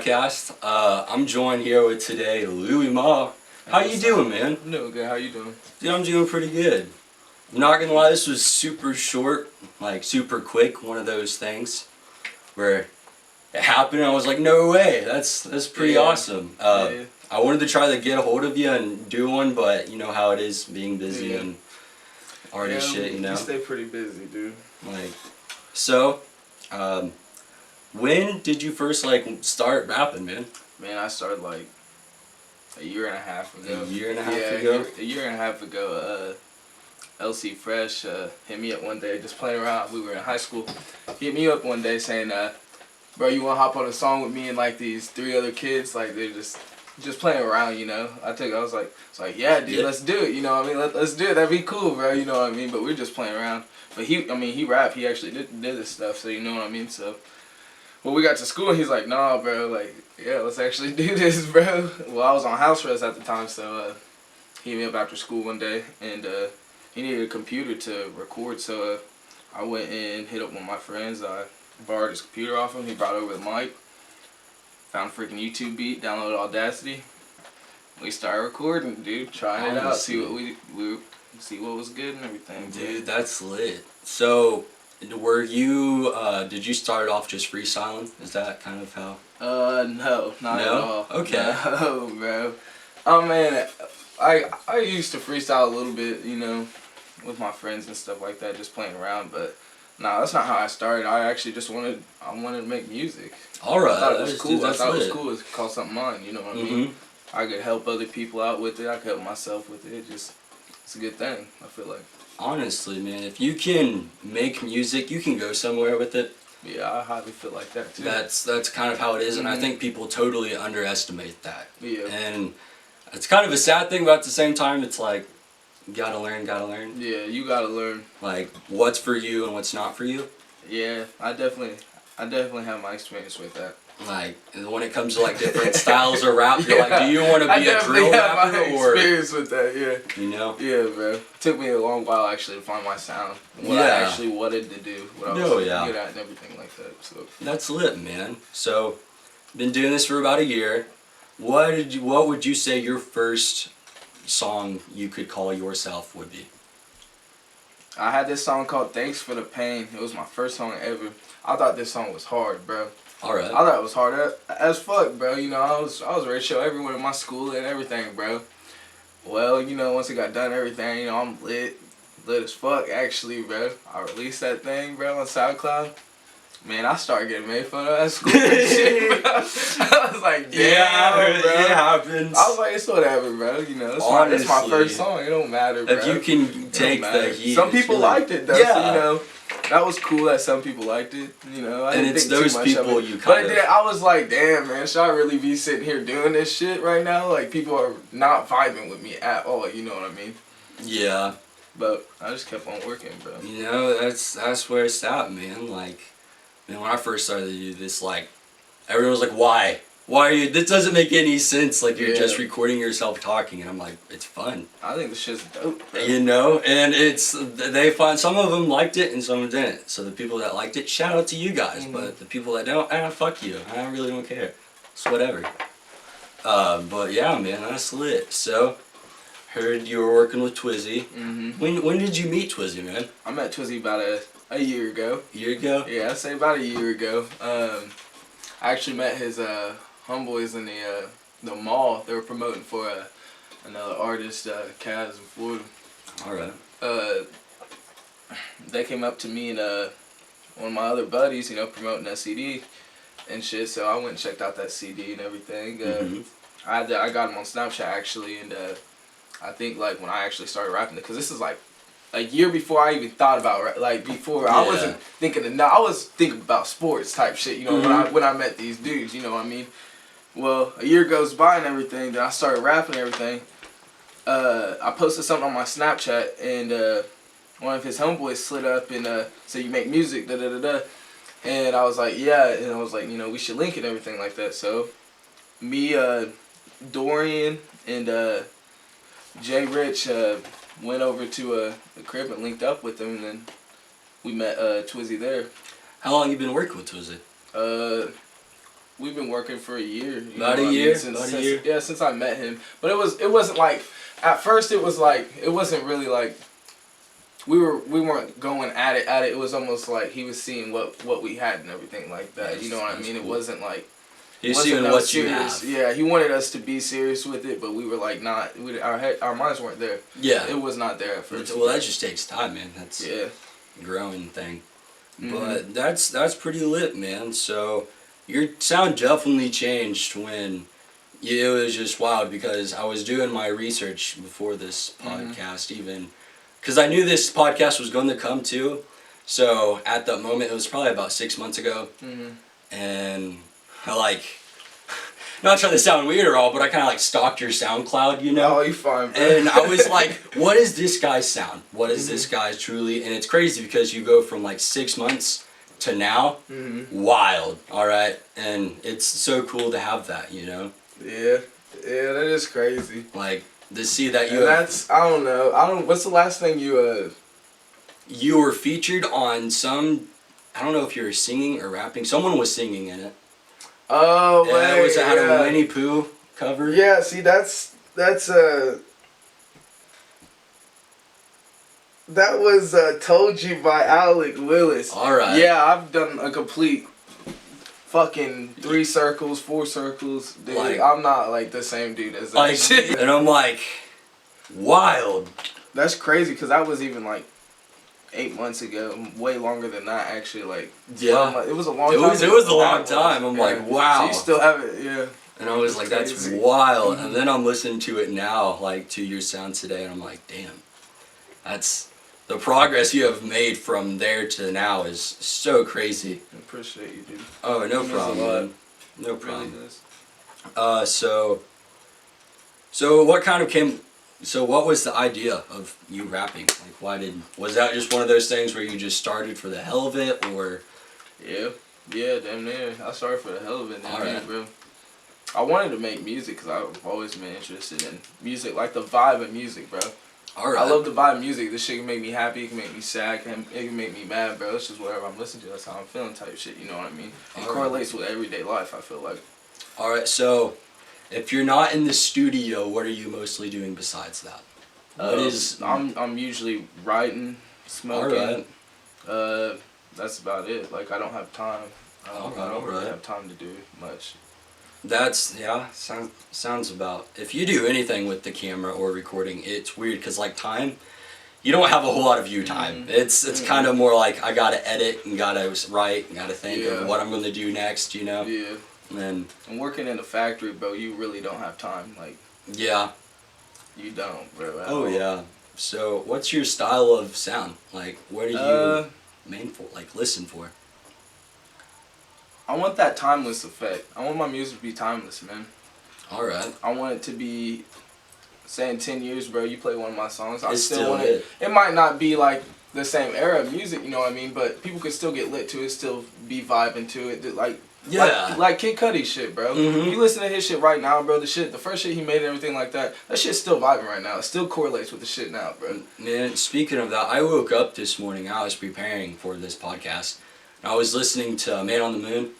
Podcast. I'm joined here with today Louie Mal. How you doing, man? I'm doing good. How you doing? Dude, I'm doing pretty good. I'm not gonna lie, this was super short, like super quick. One of those things where it happened. And I was like, no way. That's pretty awesome. I wanted to try to get a hold of you and do one, but you know how it is, being busy and artist shit. You know. You stay pretty busy, dude. Like, so. When did you first start rapping, man? Man, I started like a year and a half ago. A year and a half ago? A year and a half ago. LC Fresh hit me up one day, just playing around. We were in high school. He hit me up one day saying, bro, you want to hop on a song with me and like these 3 other kids? Like they're just playing around, you know. I was like, yeah, dude, let's do it. You know what I mean? Let's do it. That'd be cool, bro. You know what I mean? But we're just playing around. But he rapped. He actually did this stuff. So you know what I mean? So. When we got to school, he's like, nah, bro, like, yeah, let's actually do this, bro. Well, I was on house arrest at the time, so he hit me up after school one day, and he needed a computer to record, so I went and hit up one of my friends. I borrowed his computer off him. He brought over the mic, found a freaking YouTube beat, downloaded Audacity. We started recording, dude, trying it out, see what was good and everything. Dude, that's lit. So, did you start off just freestyling? Is that kind of how? No, not at all. Okay. No, bro. Oh man, I used to freestyle a little bit, you know, with my friends and stuff like that, just playing around. But nah, that's not how I started. I actually just wanted to make music. All right. I thought it was cool. I thought it was cool. It's called something mine. You know what I mean? I could help other people out with it. I could help myself with it. It's a good thing. I feel like. Honestly, man, if you can make music, you can go somewhere with it. Yeah, I highly feel like that too. That's kind of how it is, and I think people totally underestimate that. Yeah. And it's kind of a sad thing, but at the same time, it's like, you gotta learn. Yeah, you gotta learn. Like, what's for you and what's not for you. Yeah, I definitely have my experience with that. Like, when it comes to like different styles of rap, you're like, do you want to be a drill rapper or? Experience with that, yeah. You know? Yeah, bro. It took me a long while actually to find my sound. What I actually wanted to do. What I was good at and everything like that. So. That's lit, man. So, been doing this for about a year. What would you say your first song you could call yourself would be? I had this song called Thanks for the Pain. It was my first song ever. I thought this song was hard, bro. Alright. I thought it was hard as fuck, bro. You know, I was ready to show everyone in my school and everything, bro. Well, you know, once it got done, everything, you know, I'm lit as fuck, actually, bro. I released that thing, bro, on SoundCloud. Man, I started getting made fun of at school and shit, bro. I was like, damn, bro. It happens. I was like, it's whatever, bro. You know, it's my first song. It don't matter, bro. If you can take the heat. Some people liked it, though, so, you know. That was cool that some people liked it, you know. I didn't think those too much people of it. you kind of. But I was like, damn, man, should I really be sitting here doing this shit right now? Like, people are not vibing with me at all, you know what I mean? Yeah. But I just kept on working, bro. You know, that's where it's at, man. Like, man, when I first started to do this, like, everyone was like, why? Why are you? This doesn't make any sense. Like, you're just recording yourself talking, and I'm like, it's fun. I think this shit's dope, bro. You know, and some of them liked it and some of them didn't. So the people that liked it, shout out to you guys. But the people that don't, fuck you. I really don't care. It's whatever. But yeah, man, that's lit. So, heard you were working with Twizzy. When did you meet Twizzy, man? I met Twizzy about a year ago. A year ago? Yeah, I'd say about a year ago. I actually met his homeboys in the mall. They were promoting for another artist, Kaz in Florida. Alright. They came up to me and one of my other buddies, you know, promoting that CD and shit. So I went and checked out that CD and everything. I got him on Snapchat actually, and I think like when I actually started rapping, because this is like a year before I even thought about I wasn't thinking I was thinking about sports type shit, you know, when I met these dudes, you know what I mean? Well, a year goes by and everything, then I started rapping and everything. I posted something on my Snapchat, and one of his homeboys slid up and said, you make music, da da da da. And I was like, yeah, and I was like, you know, we should link it and everything like that. So me, Dorian, and Jay Rich went over to the crib and linked up with him, and then we met Twizzy there. How long you been working with Twizzy? we've been working for a year. About a year. Yeah, since I met him. But it wasn't like at first it was like it wasn't really like we weren't going at it. It was almost like he was seeing what we had and everything like that. You know what I mean? Cool. It wasn't like he's seeing what you have. Yeah, he wanted us to be serious with it, but we were like not. Our minds weren't there. Yeah, it was not there at first. Well, that just takes time, man. That's a growing thing. But that's pretty lit, man. So your sound definitely changed when it was just wild, because I was doing my research before this podcast even, because I knew this podcast was going to come too. So at that moment, it was probably about 6 months ago, and I like, not trying to sound weird at all, but I kind of like stalked your SoundCloud, you know? Oh, you fine, bro. And I was like, what is this guy's sound? What is this guy's truly? And it's crazy because you go from like 6 months to now, wild, all right? And it's so cool to have that, you know? Yeah, that is crazy. Like, to see that you... And that's, I don't know, what's the last thing you... You were featured on some, I don't know if you were singing or rapping, someone was singing in it. Oh, wait, it had a Winnie Pooh cover. Yeah, see, that was Told You by Alec Willis. Alright. Yeah, I've done a complete fucking 3 circles, 4 circles. Dude, like, I'm not like the same dude as that like, shit. And I'm like, wild. That's crazy, because that was even like 8 months ago, way longer than that actually. Like, yeah, it was a long time. It was a long time. I'm like, wow. So you still have it, yeah. And I was like, that's wild. And then I'm listening to it now, like to your sound today, and I'm like, damn, that's the progress you have made from there to now is so crazy. I appreciate you, dude. Oh, no problem, man. No problem. Really so what kind of came? So what was the idea of you rapping? Like, was that just one of those things where you just started for the hell of it, or? Yeah, damn near. I started for the hell of it, bro. I wanted to make music because I've always been interested in music, like the vibe of music, bro. Alright. I love the vibe of music. This shit can make me happy, it can make me sad, it can make me mad, bro. It's just whatever I'm listening to, that's how I'm feeling type shit, you know what I mean? It correlates with everyday life, I feel like. Alright, so if you're not in the studio, what are you mostly doing besides that? I'm usually writing, smoking. Alright. That's about it. Like, I don't have time. I don't really have time to do much. Sounds about, if you do anything with the camera or recording, it's weird because like time, you don't have a whole lot of you time. It's kind of more like I gotta edit and gotta write and gotta think of what I'm gonna do next, you know? Yeah. And working in a factory, bro, you really don't have time. Like, yeah. You don't, bro. Oh yeah. So what's your style of sound? Like, what do you listen for? I want that timeless effect. I want my music to be timeless, man. Alright. I want it to be, say in 10 years, bro, you play one of my songs, I still want it. It might not be like the same era of music, you know what I mean? But people could still get lit to it, still be vibing to it. Like Kid Cudi shit, bro. You listen to his shit right now, bro, the first shit he made and everything like that shit's still vibing right now. It still correlates with the shit now, bro. Man, speaking of that, I woke up this morning, I was preparing for this podcast. I was listening to Man on the Moon,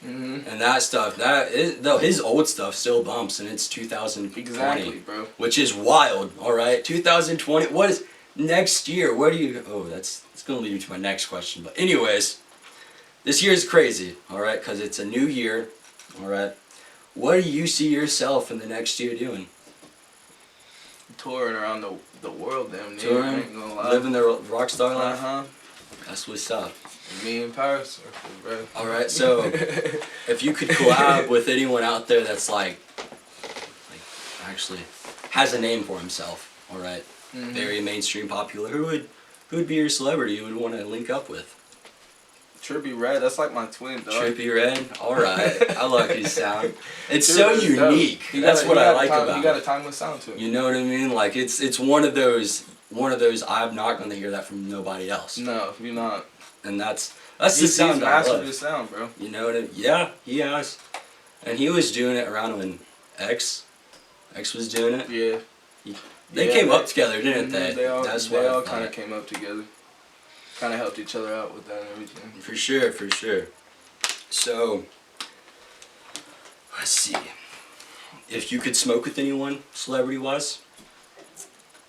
and that stuff, though his old stuff still bumps, and it's 2020. Exactly, bro. Which is wild, alright? 2020, what is, next year, where do you, it's going to lead me to my next question, but anyways, this year is crazy, alright, because it's a new year, alright? What do you see yourself in the next year doing? Touring around the world, damn near. Touring, living the rock star life? That's what's up. Me in Paris, bro. Alright, so if you could collab with anyone out there that's like actually has a name for himself, alright, very mainstream popular, who would be your celebrity you would want to link up with? Trippie Redd, that's like my twin, dog. Trippie Redd, alright. I like his sound. It's so unique. That's what I like about it. You got a timeless sound to it. You know what I mean? Like it's one of those I'm not gonna hear that from nobody else. No, you're not. And that's the sound. He's mastered his sound, bro. You know what I mean? Yeah, he has. And he was doing it around when X was doing it. Yeah. They came up together, didn't they? They all kind of came up together. Kind of helped each other out with that and everything. For sure. So, Let's see. If you could smoke with anyone, celebrity-wise,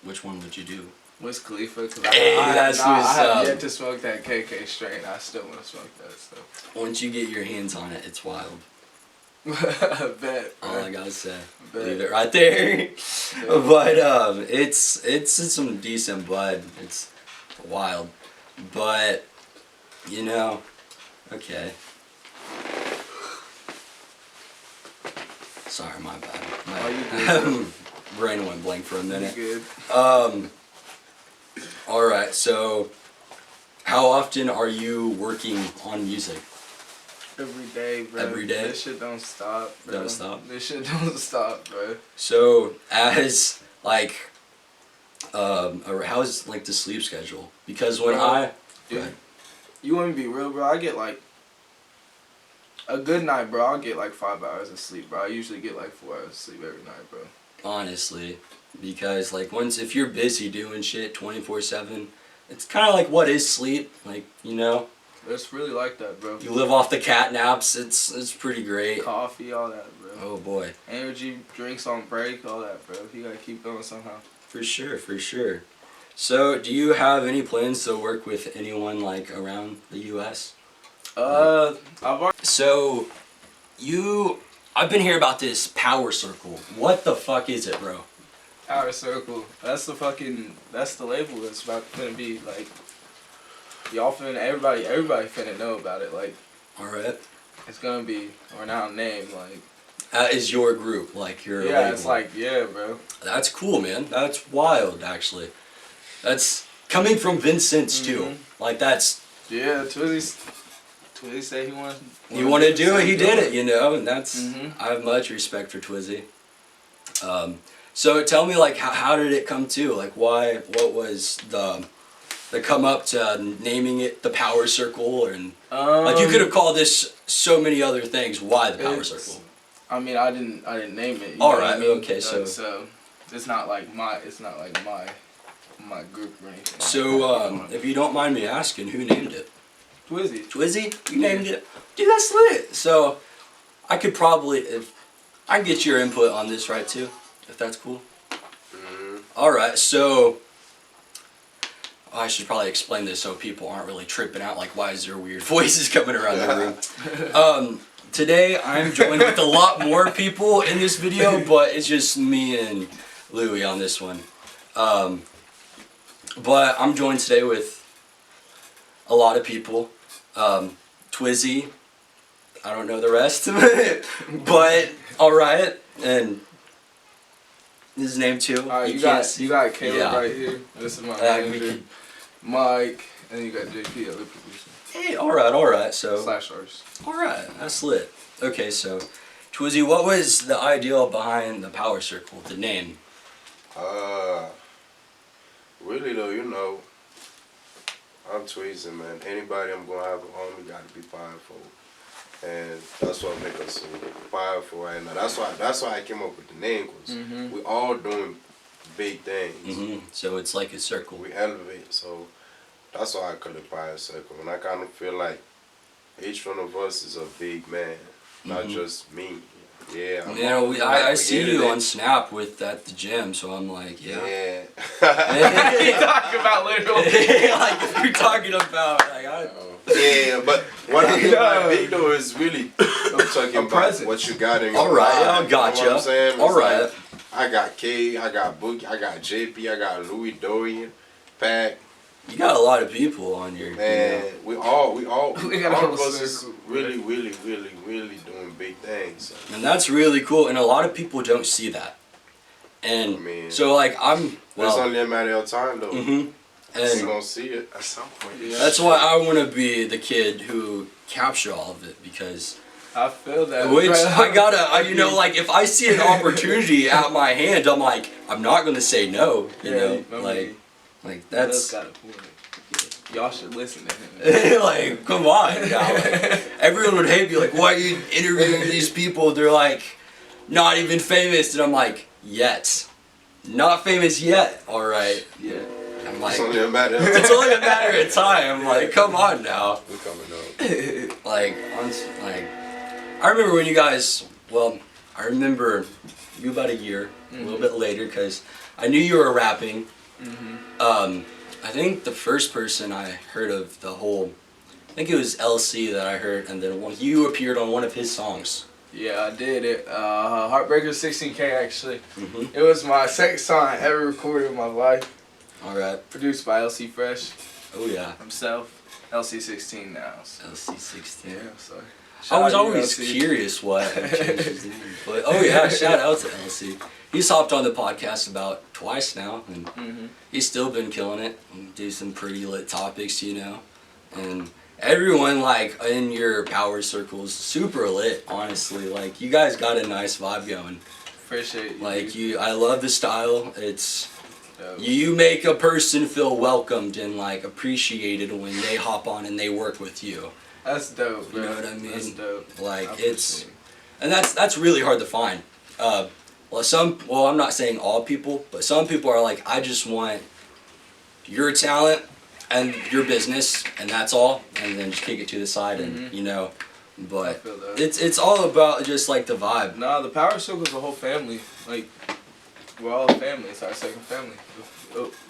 which one would you do? Wiz Khalifa, because Hey, that's I what's have up. yet to smoke that KK strain. I still want to smoke that stuff. Once you get your hands on it, it's wild. Bet. All I gotta say. Bet. Leave it right there. But it's some decent bud. It's wild. But you know, okay. Sorry, my bad. Oh, you good. Brain went blank for a minute. You good. Alright, so how often are you working on music? Every day, bro. Every day? This shit don't stop, bro. Don't stop? This shit don't stop, bro. So as like or how's like the sleep schedule? Because when Dude, you want me to be real, bro? I get like a good night, bro. I'll get like 5 hours of sleep, bro. I usually get like 4 hours of sleep every night, bro. honestly, because like if you're busy doing shit 24/7, it's kind of like what is sleep, like, you know, It's really like that, bro. you live off the cat naps. It's pretty great. Coffee, all that, bro. Oh boy, Energy drinks on break, all that, bro. You gotta keep going somehow. for sure, for sure. So do you have any plans to work with anyone like around the US? I've already. So I've been hearing about this power circle. What the fuck is it, bro? Outer Circle. That's the label that's finna be like. Y'all finna everybody finna know about it. Like, All right. it's gonna be a renowned name. Like, That is your group, like your yeah, label. it's like, yeah, bro. That's cool, man. That's wild, actually. That's coming from Vincent's too. Like that's. Yeah, Twizzy said he wanted. You want to do it, he did it, you know, and that's. Mhm. I have much respect for Twizzy. So tell me, like, how did it come to? Like, why? What was the come up to naming it the Power Circle? And like, you could have called this so many other things. Why the Power Circle? I mean, I didn't name it. All right, okay, so it's not like my group or anything. So if you don't mind me asking, who named it? Twizzy. Twizzy, you named it. Dude, that's lit. So I could probably, if I can get your input on this, right, too, if that's cool. All right, so I should probably explain this so people aren't really tripping out. Like, why is there weird voices coming around the room? Today I'm joined with a lot more people in this video, but it's just me and Louie on this one. But I'm joined today with a lot of people. Twizzy, I don't know the rest, but alright, and his name too. You got Caleb right here. This is my manager. Mike, and then you got JP, other producer. Hey, alright, so. / artist. Alright, that's lit. Okay, so, Twizzy, what was the ideal behind the Power Circle, the name? Really though, you know, I'm Tweezy, man. Anybody I'm gonna have on me gotta be powerful, and that's what makes us so powerful right now. That's why I came up with the name, cause we all doing big things. So it's like a circle. We elevate, so that's why I call it Power Circle. And I kind of feel like each one of us is a big man, not just me. Yeah. You know, I see you on Snap with at the gym, so I'm like, yeah. Yeah. You talking about literal? Like if you're talking about, like, yeah, but what I mean by big though is really I'm talking about presence. what you got in your Alright, life. I gotcha. You know what I'm saying? It's Alright. like, I got K, I got Boogie, I got JP, I got Louie, Dorian, Pac. You got a lot of people on your. Man, we all got a all whole of us is circle. really doing big things. So. And that's really cool, and a lot of people don't see that. And I mean, so like it's only a matter of time though. You're and gonna see it at some point. Yeah. that's why I want to be the kid who capture all of it, because I feel that. which bro. I gotta, you know, like if I see an opportunity at my hand, I'm like, I'm not gonna say no, you know, like that's Got a point. Y'all should listen to him. like, come on, now, like, everyone would hate me, like, why are you interviewing these people? They're like, not even famous, and I'm like, yet, not famous yet. All right, Yeah. I'm like, It's only a matter of it's only a matter of time. Like, come on now. We're coming up. Like, I remember when you guys Well, I remember you about a year, a little bit later, because I knew you were rapping. I think the first person I heard of the whole, I think it was LC that I heard, and then you appeared on one of his songs. Yeah, I did it. Heartbreaker 16K, actually. It was my second song I ever recorded in my life. Alright. Produced by LC Fresh. Oh yeah. Himself. LC16 now. So. LC16. Yeah, so. I was Shout out to always LC. curious why he changed his name. But oh yeah, shout out to LC. He's hopped on the podcast about twice now, and he's still been killing it. Do some pretty lit topics, you know. And everyone like in your power circles super lit, honestly. Like you guys got a nice vibe going. Appreciate you. Like I love the style. It's Dope. you make a person feel welcomed and like appreciated when they hop on and they work with you. That's dope, bro. You know what I mean? That's dope. Like I it's, appreciate it. and that's really hard to find. Well, I'm not saying all people, but some people are like, I just want your talent and your business, and that's all, and then just kick it to the side, and you know. I But feel that. it's all about just like the vibe. Nah, the Power Circle is a whole family. Like, we're all a family. It's our second family.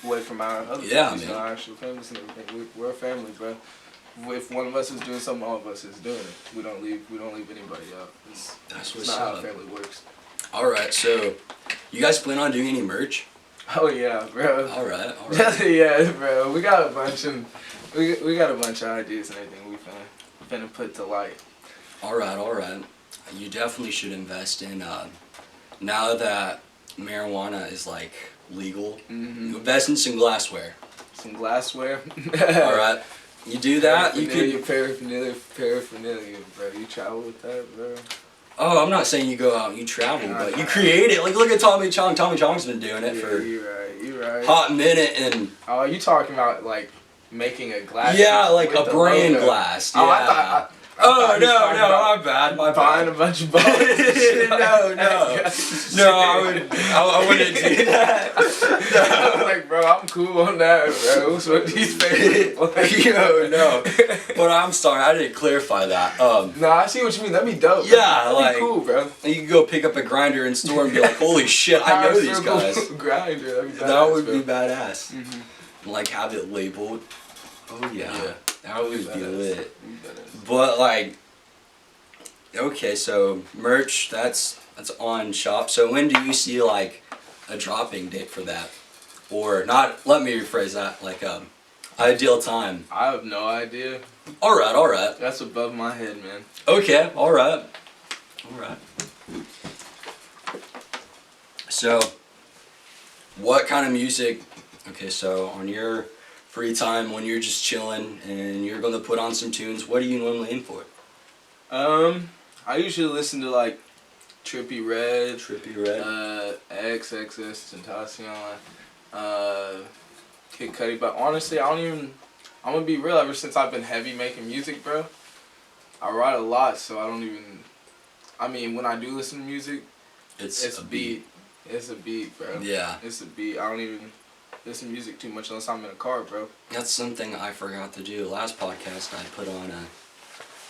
Away from our other families, man. our actual families and everything. We're a family, bro. If one of us is doing something, all of us is doing it. We don't leave anybody out. That's It's what's not how a up. family works. All right, so you guys plan on doing any merch? Oh yeah, bro. All right, all right. Yeah, bro. We got a bunch of ideas and everything we finna put to light. All right, all right. You definitely should invest in, now that marijuana is like legal, you invest in some glassware. Some glassware. All right. You do that, you can. Paraphernalia, bro. You travel with that, bro. Oh, I'm not saying you go out and you travel, but you create it. Like, look at Tommy Chong. Tommy Chong's been doing it for You right. hot minute, and Oh, you talking about like making a glass? yeah, like with a the brand logo. glass. Yeah. Oh, I thought Oh you was no, talking no, about my bad, my buying bad. a bunch of bottles. and shit like No, that. no, I wouldn't do that. I was like, bro, I'm cool on that, bro. What's with these favorites? Yo, no. But I'm sorry, I didn't clarify that. Nah, I see what you mean. That'd be dope. Yeah, That'd like be cool, bro. you can go pick up a grinder in store and be like, holy shit, I know these guys. Grinder. That'd be That would bro. be badass. Like have it labeled. Oh yeah, that would be Badass. lit. But like, okay, so merch that's on shop. So when do you see like a dropping date for that, or not? Let me rephrase that. Like ideal time. I have no idea. All right, all right. That's above my head, man. Okay, all right, all right. So, what kind of music? Okay, so on your free time when you're just chilling and you're gonna put on some tunes, what do you normally aim for? I usually listen to like Trippie Redd, Trippie Redd. XXS Tentacion, Kid Cudi. But honestly, I'm gonna be real. Ever since I've been heavy making music, bro, I write a lot, so I don't even. I mean, when I do listen to music, it's a beat. It's a beat, bro. Yeah. It's a beat. I don't even listen to music too much unless I'm in a car, bro. That's something I forgot to do. Last podcast I put on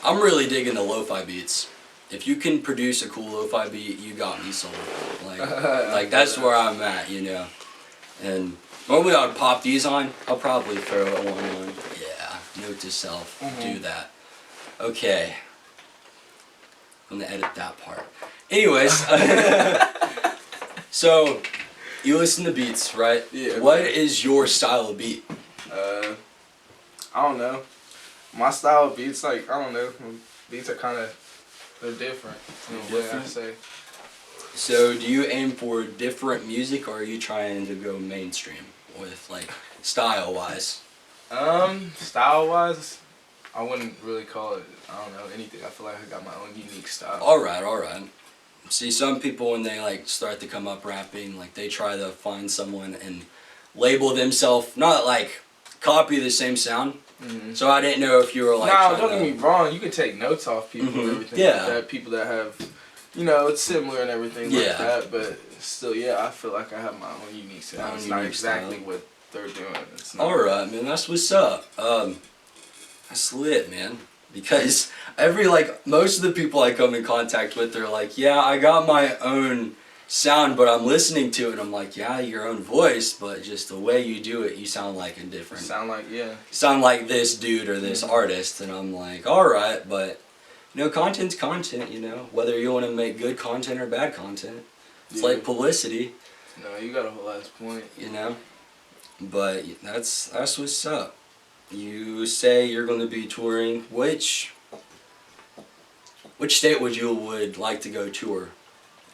I'm really digging the lo-fi beats. If you can produce a cool lo-fi beat, you got me sold. Like that's where I'm at, you know. And normally I'd pop these on. I'll probably throw one on. Yeah, note to self, do that. Okay. I'm gonna edit that part. Anyways, so you listen to beats, right? Yeah. What is your style of beat? I don't know. My style of beats, like, I don't know. Beats are kind of, they're different. In a way, I'd say. So do you aim for different music, or are you trying to go mainstream with, like, style-wise? Style-wise, I wouldn't really call it, I don't know, anything. I feel like I got my own unique style. Alright, alright. See, some people, when they, like, start to come up rapping, like, they try to find someone and label themselves, not, like, copy the same sound. So I didn't know if you were, like, Nah, don't get me wrong. You can take notes off people and everything Yeah. like that. People that have, you know, it's similar and everything like Yeah. that. But still, yeah, I feel like I have my own unique style. Own It's not unique exactly style. what they're doing. It's not. Alright, man, that's what's up. That's lit, man. because most of the people I come in contact with, they're like, yeah, I got my own sound, but I'm listening to it and I'm like, yeah, your own voice, but just the way you do it, you sound like a different, Sound like this dude or this artist. And I'm like, all right, but content's content, whether you want to make good content or bad content. It's like publicity. No, you got a whole ass point. But that's what's up. You say you're going to be touring. Which state would like to go tour?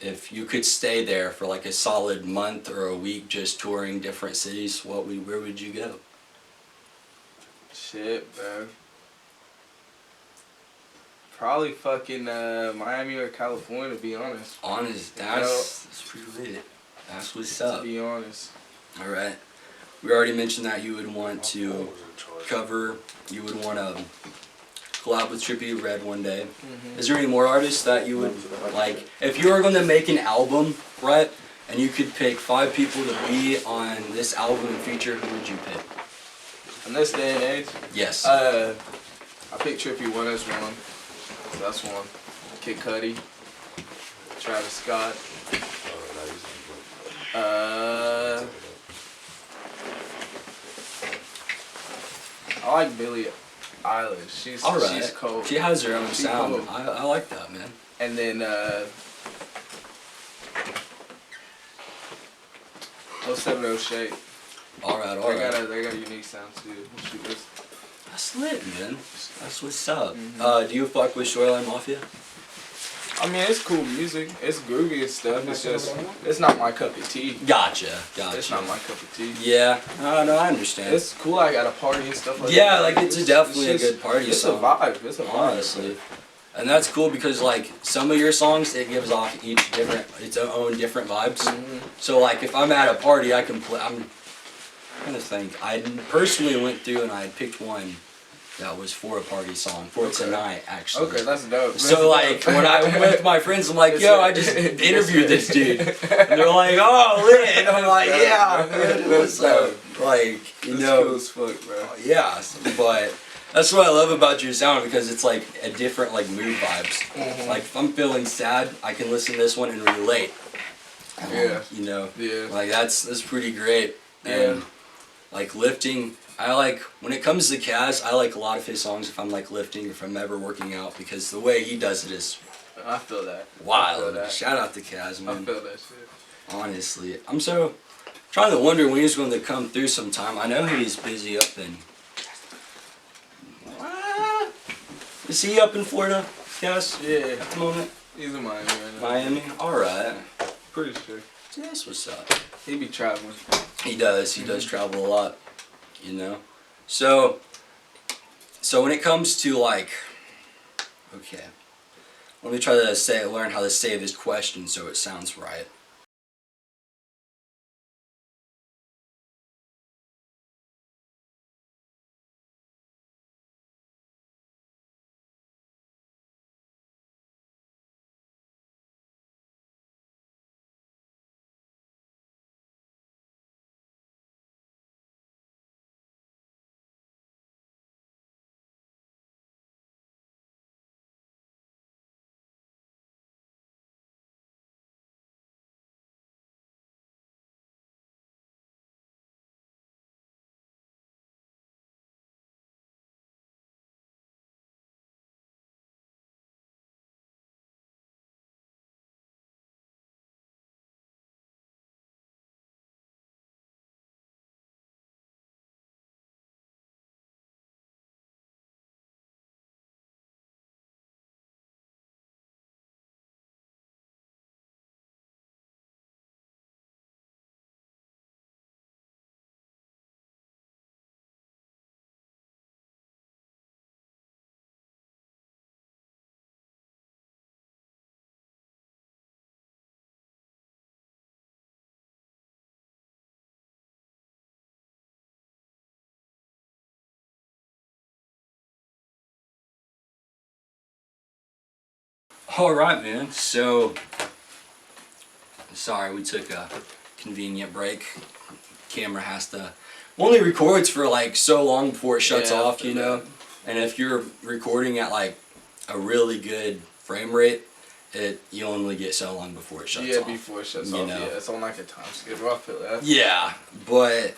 If you could stay there for like a solid month or a week just touring different cities, where would you go? Shit, bro. Probably fucking Miami or California, to be honest. That's pretty lit. That's what's up. To be honest. All right. We already mentioned that you would want to you would want to collab with Trippie Redd one day. Is there any more artists that you would like? If you were going to make an album, right, and you could pick 5 people to be on this album and feature, who would you pick? In this day and age? Yes. I picked Trippie Redd as one. So that's one. Kid Cudi. Travis Scott. I like Billie Eilish. She's cold. She has her own sound. I like that, man. And then 070 Shade. All right. They got a unique sound too. That's lit, man. That's what's up. Do you fuck with Shoreline Mafia? I mean, it's cool music. It's groovy and stuff. It's just, it's not my cup of tea. Gotcha. It's not my cup of tea. Yeah. No, I understand. It's cool. I got a party and stuff like that. Yeah, like it's definitely a good party song. It's a vibe. Honestly. And that's cool because like some of your songs, it gives off its own different vibes. So like if I'm at a party, I can play. I'm trying to think. I personally went through and I picked one that was for a party song for tonight, actually. Okay, that's dope. So like when I went with my friends, I'm like, yo, I just interviewed this dude, and they're like, oh, lit, and I'm like, yeah, man, what's up? Like, cool as fuck, bro. Yeah, but that's what I love about your sound because it's like a different like mood vibes. Like if I'm feeling sad, I can listen to this one and relate. Yeah. Yeah. Like that's pretty great. Yeah. And like lifting. When it comes to Kaz, I like a lot of his songs if I'm like lifting, if I'm ever working out, because the way he does it is I feel that. Wild. I feel that. Shout out to Kaz, man. I feel that shit. Honestly. I'm so trying to wonder when he's going to come through sometime. I know he's busy up in... Is he up in Florida, Kaz? Yeah. At the moment? He's in Miami right now. Miami? Alright. Pretty sure. That's what's up. He be traveling. He does. He does travel a lot. So when it comes to like, okay, let me try to learn how to say this question so it sounds right. Alright, man. So, sorry, we took a convenient break. Camera has to only records for like so long before it shuts off, And if you're recording at like a really good frame rate, you only get so long before it shuts off. Yeah, before it shuts off. Yeah, it's on like a time schedule. I feel that. Yeah, but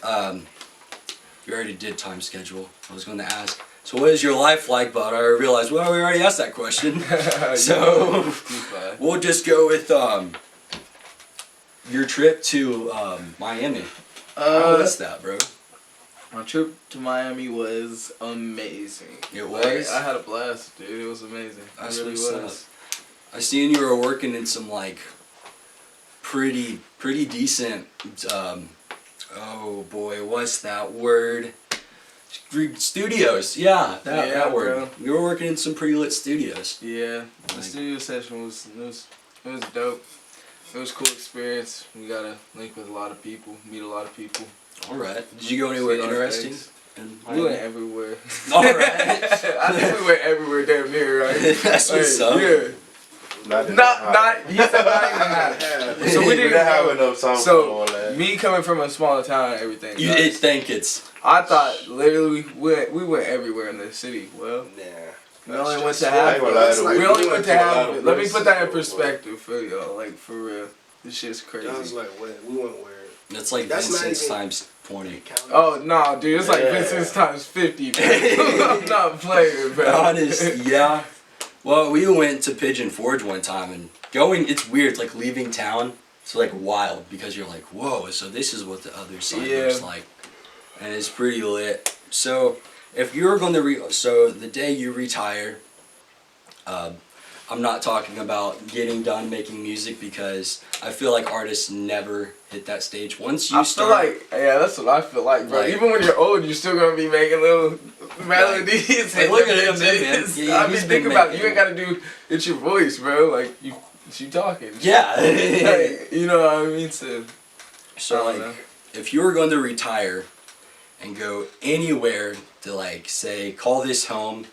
you already did time schedule. I was going to ask. So what is your life like? But I realized, well, we already asked that question. So we'll just go with your trip to Miami. How was that, bro? My trip to Miami was amazing. It was? I had a blast, dude. It was amazing. That's it really what's was. up. I seen you were working in some like pretty decent. Oh boy, what's that word? Studios. Yeah, that word. Bro. You were working in some pretty lit studios. Yeah, the studio session was dope. It was a cool experience. We got to link with a lot of people, meet a lot of people. All right. Did you go anywhere interesting? We went everywhere. All right. I think we went everywhere damn near, right? That's what's up. Yeah. Not, he said not even half. So we didn't have enough time for all that. Me coming from a smaller town and everything. You did think it's... I thought literally we went everywhere in the city. Well, we only went to half of it. We only went to half of it. Let me put that in perspective for y'all. Like, for real. This shit's crazy. I was like, we went where? That's like Vincent's times 20. Oh, no, dude. It's like Vincent's times 50, bro. I'm not playing, bro. Honest, yeah. Well, we went to Pigeon Forge one time, and it's weird. It's like leaving town. It's like wild, because you're like, whoa, so this is what the other side looks like. And it's pretty lit. So, if you're going to, so the day you retire, I'm not talking about getting done making music, because I feel like artists never hit that stage. Once you start... that's what I feel like, bro. Even when you're old, you're still going to be making little melodies. Hey, look at him, man. I mean, think about it. You ain't got to do, it's your voice, bro. Like, you talking. Yeah. Like, you know what I mean? So like, if you were going to retire and go anywhere to, like, say, call this home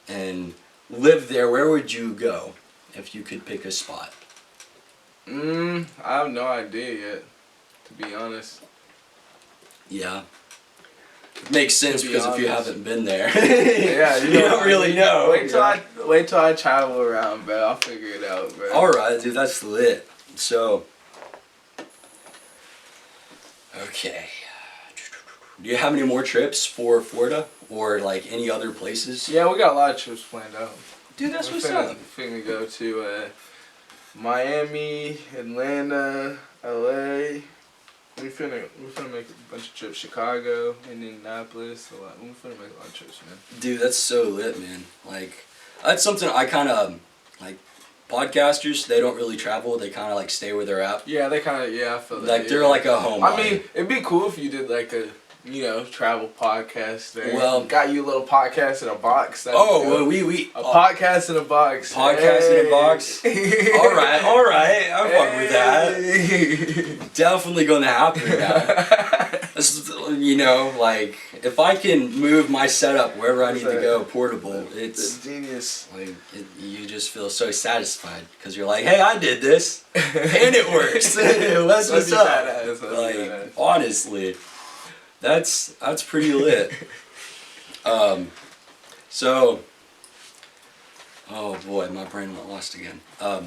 and live there, where would you go if you could pick a spot? I have no idea yet, to be honest. Yeah. It makes sense, because if you haven't been there, yeah, you don't really know. Wait till I travel around, bro. I'll figure it out, bro. Alright, dude, that's lit. So, okay. Do you have any more trips for Florida, or like any other places? Yeah, we got a lot of trips planned out. Dude, that's what's up. We're finna go to Miami, Atlanta, LA. We're finna make a bunch of trips. Chicago, Indianapolis. We're finna make a lot of trips, man. Dude, that's so lit, man. Like, that's something I kind of like. Podcasters, they don't really travel. They kind of like stay where they're at. Yeah, they kind of, I feel that. Like, they're like a home. I mean, it'd be cool if you did like a, travel podcast there. Well, got you a little podcast in a box. Well, podcast in a box. Podcast in a box. All right. I'm fucking with that. Definitely gonna happen now. Like, if I can move my setup wherever I need to go, portable, it's genius. Like, you just feel so satisfied, because you're like, hey, I did this, and it works. That's what's up. Like, honestly, that's pretty lit. So, oh boy, my brain went lost again. I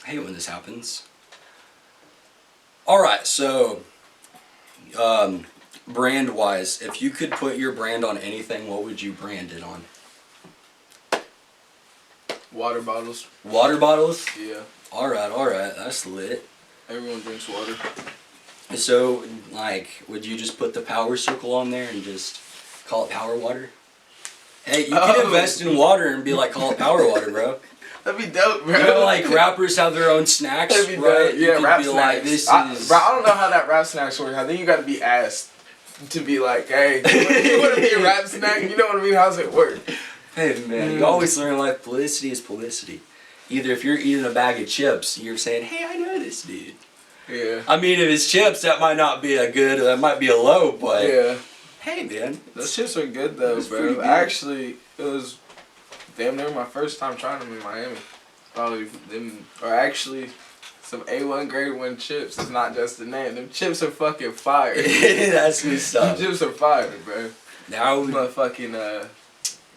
hate when this happens. All right, so. Brand wise, if you could put your brand on anything, what would you brand it on? Water bottles. Water bottles? Yeah. Alright, that's lit. Everyone drinks water. So, like, would you just put the power circle on there and just call it power water? Hey, you can invest in water and be like, call it power water, bro. That'd be dope, bro. You know, like, rappers have their own snacks, That'd be right? dope. Yeah, rap snacks. Bro, I don't know how that rap snacks work. I think you gotta be asked to be like, hey, you wanna be a rap snack? You know what I mean? How's it work? Hey, man, you always learn in life, publicity is publicity. Either if you're eating a bag of chips, you're saying, hey, I know this dude. Yeah. I mean, if it's chips, that might not be a good, that might be a low, but... Yeah. Hey, man. Those chips are good, though, bro. Good. Actually, it was damn near my first time trying them in Miami. Probably them, or actually, some A1 grade 1 chips. It's not just the name. Them chips are fucking fire. That's what's up. Them chips are fire, bro. Now motherfucking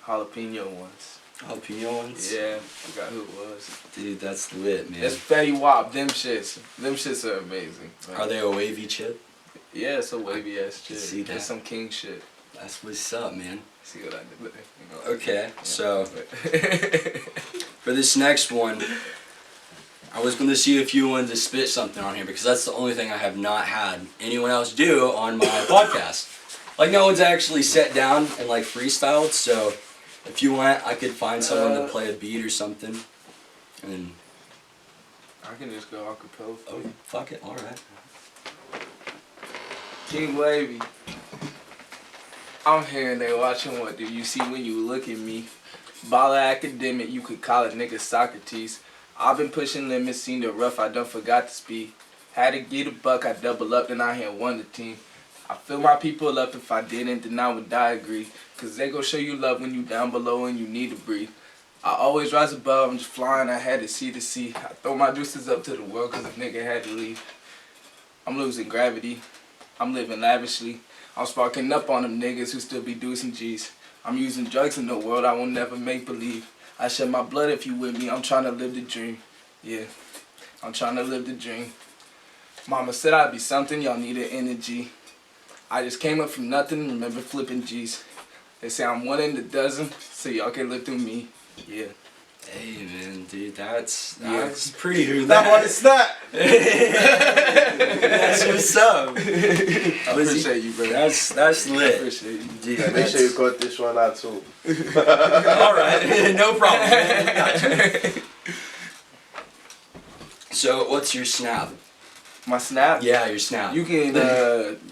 jalapeno ones. Jalapeno ones? Yeah, forgot who it was. Dude, that's lit, man. It's Fetty Wap. Them shits are amazing. Man. Are they a wavy chip? Yeah, it's a wavy ass shit. see that. It's some king shit. That's what's up, man. See what I did there? Okay, Yeah. so for this next one, I was going to see if you wanted to spit something on here because that's the only thing I have not had anyone else do on my podcast. Like, no one's actually sat down and like freestyled, so if you want, I could find someone to play a beat or something. And I can just go acapella. oh, fuck it, alright. Kingwavey. I'm hearing they watching what do you see when you look at me? Baller academic, you could call it nigga Socrates. I've been pushing limits, seen the rough, I done forgot to speed. Had to get a buck, I double up, then I had won the team. I fill my people up, if I didn't, then I would die agree. Cause they gon' show you love when you down below and you need to breathe. I always rise above, I'm just flying, I had to see to see. I throw my juices up to the world cause a nigga had to leave. I'm losing gravity, I'm living lavishly. I'm sparking up on them niggas who still be doing G's. I'm using drugs in the world I will never make believe. I shed my blood if you with me, I'm trying to live the dream. Yeah, I'm trying to live the dream. Mama said I'd be something, y'all needed energy. I just came up from nothing, remember flipping G's. They say I'm one in a dozen, so y'all can live through me. Yeah. Hey man, dude, that's pretty who That one is snap. That's what's up. I appreciate you, bro. That's I lit. appreciate you. Dude, Make sure you cut this one out too. Alright, no problem, man. Gotcha. So, what's your snap? My snap? Yeah, your snap. You can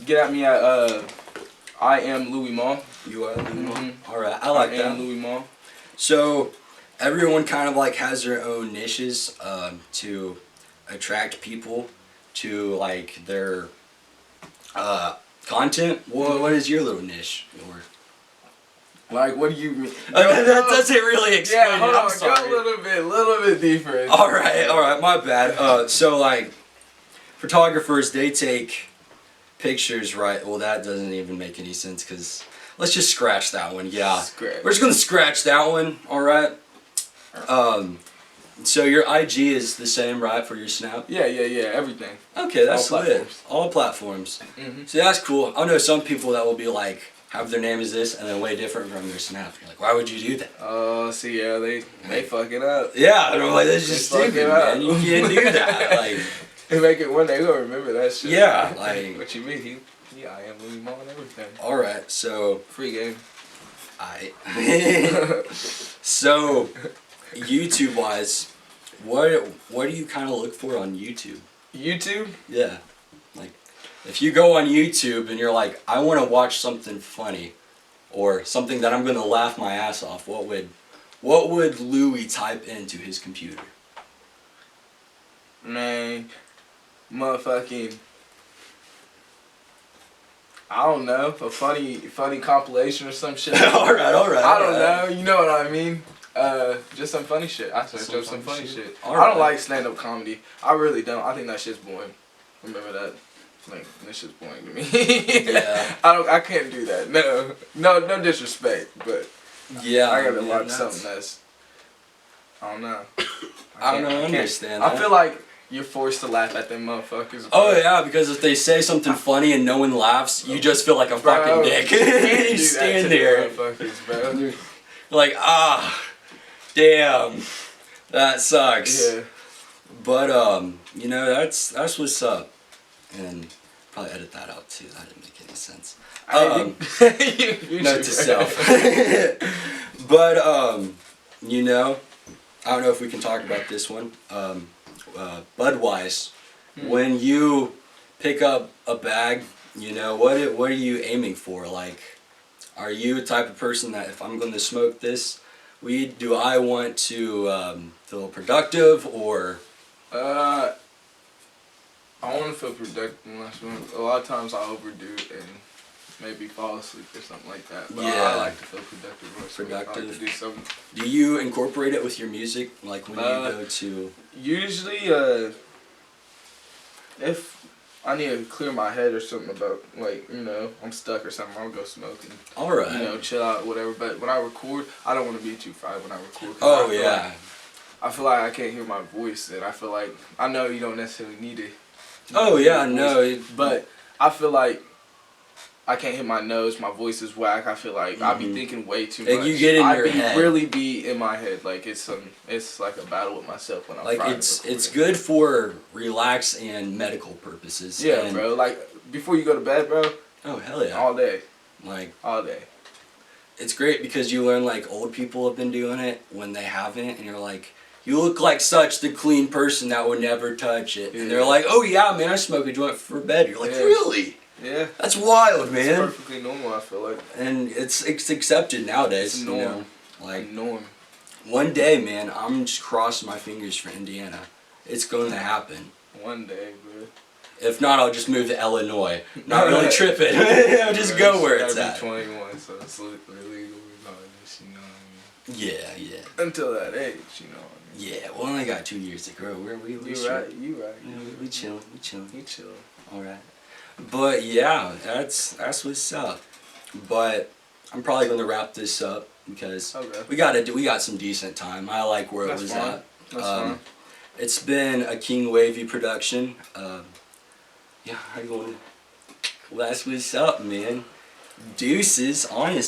get at me at I am Louie Mal. You are Louie Mal? Mhm. Alright, I like I that. am Louie Mal. So, everyone kind of like has their own niches to attract people to like their content. What is your little niche? Or Like, what do you mean? that doesn't really explain Yeah, hold it. I'm on. sorry. Go a little bit deeper. Alright, my bad. So like, photographers, they take pictures, right? Well, that doesn't even make any sense because let's just scratch that one. Yeah, Scratch. we're just gonna scratch that one. All right. So your IG is the same, right, for your Snap? Yeah, everything. Okay, that's All lit. platforms. All platforms. Mm-hmm. So that's cool. I know some people that will be like, have their name as this and then way different from their Snap. You're like, why would you do that? Oh, see, yeah, they fuck it up. Yeah, and I'm like, that's just They fuck stupid, it up. man. You can't do that. Like, They make it one day, gonna remember that shit. yeah, like, What you mean? I am Louie Mal and everything. all right, so Free game. So, YouTube wise, what do you kind of look for on YouTube? YouTube? Yeah, like if you go on YouTube and you're like, I want to watch something funny, or something that I'm gonna laugh my ass off, what would Louie type into his computer? Man, motherfucking. I don't know, a funny compilation or some shit. all right. I don't know, you know what I mean? Just some funny shit. I searched up some funny shit. I don't like stand-up comedy. I really don't. I think that shit's boring. Remember that? Like, that shit's boring to me. Yeah. I can't do that. No disrespect, but Yeah, I gotta man, watch something that's, I don't know. I don't can't- understand I that. feel like you're forced to laugh at them motherfuckers. Oh yeah, because if they say something funny and no one laughs, you just feel like a Bro, fucking dick. you can't do You that stand to there. the motherfuckers, bro. You're like, damn, that sucks. Yeah. But you know, that's what's up. And probably edit that out too. That didn't make any sense. You Note to should, bro. self. But you know, I don't know if we can talk about this one. Budwise, when you pick up a bag, you know, what are you aiming for? Like, are you a type of person that if I'm going to smoke this weed, do I want to feel productive or? I want to feel productive when I smoke. A lot of times I overdo it and maybe fall asleep or something like that. But Yeah. I like to feel productive when I smoke. I like to do something. Do you incorporate it with your music, like when you go to? Usually, if I need to clear my head or something about, like, you know, I'm stuck or something. I'll go smoke and, Alright. you know, chill out, whatever. But when I record, I don't want to be too fried when I record. Oh, yeah. I feel like I can't hear my voice, and I feel like, I know you don't necessarily need it. Oh, yeah, no. But I feel like I can't hit my nose, my voice is whack. I feel like I be thinking way too much. Like you get in your head. Really be in my head. Like it's like a battle with myself when I'm like it's good for relax and medical purposes. Yeah, and bro. Like before you go to bed, bro. Oh hell yeah. All day. Like all day. It's great because you learn like old people have been doing it when they haven't, and you're like, you look like such the clean person that would never touch it. Yeah. And they're like, oh yeah, man, I smoke a joint for bed. You're like, really? Yeah. That's wild, man. It's perfectly normal, I feel like. And it's accepted nowadays. It's norm. You know? Like norm. One day, man, I'm just crossing my fingers for Indiana. It's going to happen. One day, bro. If not, I'll just move to Illinois. Not really tripping. I'll just go where it's at. 21, so it's legal regardless, you know what I mean? Yeah, yeah. Until that age, you know what I mean? Yeah, we only got 2 years to grow. We right, you right. We chilling. We chilling. Alright. But yeah, that's what's up. But I'm probably gonna wrap this up because we got some decent time. I like where it was at. That's fine. It's been a Kingwavey production. Yeah, how you going? Well, that's what's up, man. Deuces, honest.